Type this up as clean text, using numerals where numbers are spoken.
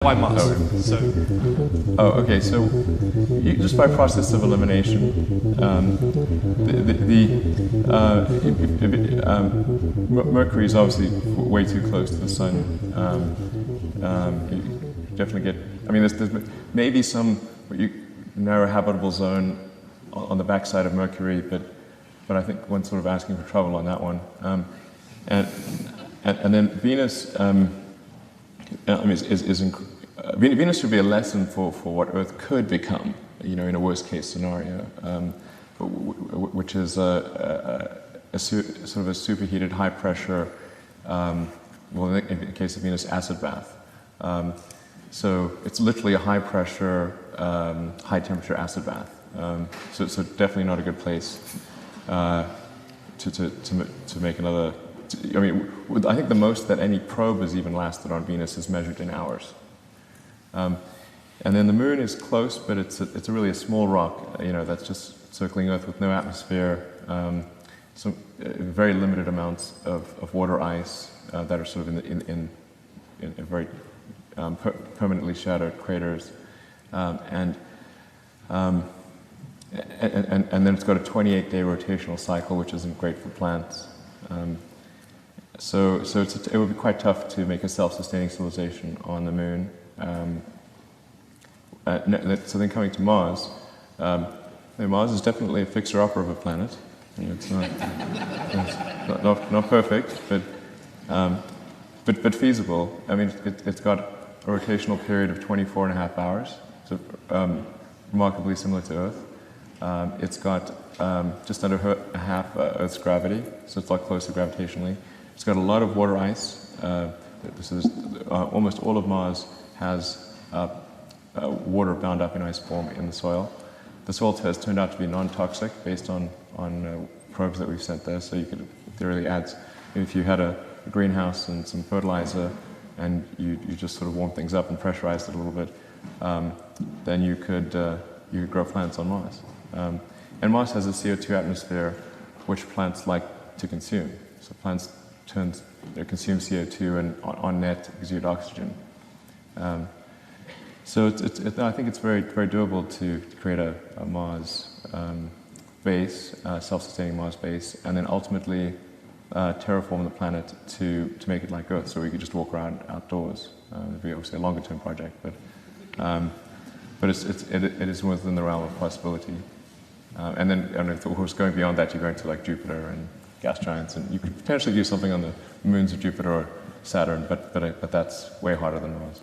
Why Mars? Okay. So just by process of elimination, Mercury is obviously way too close to the sun. You definitely get. I mean, there's maybe some narrow habitable zone on the backside of Mercury, but I think one's sort of asking for trouble on that one. And then Venus. Venus would be a lesson for what Earth could become, in a worst-case scenario, which is sort of a superheated, high-pressure, well, in the case of Venus, acid bath. So it's literally a high-pressure, high-temperature acid bath. So definitely not a good place to make another. I think the most that any probe has even lasted on Venus is measured in hours. And then the Moon is close, but it's really a small rock, that's just circling Earth with no atmosphere, very limited amounts of water ice that are sort of in very permanently shadowed craters, and then it's got a 28-day rotational cycle, which isn't great for plants. So it would be quite tough to make a self-sustaining civilization on the Moon. So then coming to Mars, Mars is definitely a fixer-upper of a planet. It's not perfect, but feasible. I mean, it's got a rotational period of 24.5 hours, so remarkably similar to Earth. It's got just under half Earth's gravity, so it's a lot closer gravitationally. It's got a lot of water ice. Almost all of Mars has water bound up in ice form in the soil. The soil test turned out to be non-toxic based on probes that we've sent there, so you could theoretically add, if you had a greenhouse and some fertilizer and you just sort of warm things up and pressurized it a little bit, then you could grow plants on Mars. And Mars has a CO2 atmosphere which plants like to consume. So plants consume CO2 and on net exude oxygen. So I think it's very, very doable to create a Mars base, self-sustaining Mars base, and then ultimately terraform the planet to make it like Earth, so we could just walk around outdoors. It'd be obviously a longer-term project, but it is within the realm of possibility. And then, of course, going beyond that, you're going to like Jupiter and gas giants, and you could potentially do something on the moons of Jupiter or Saturn, but that's way harder than Mars.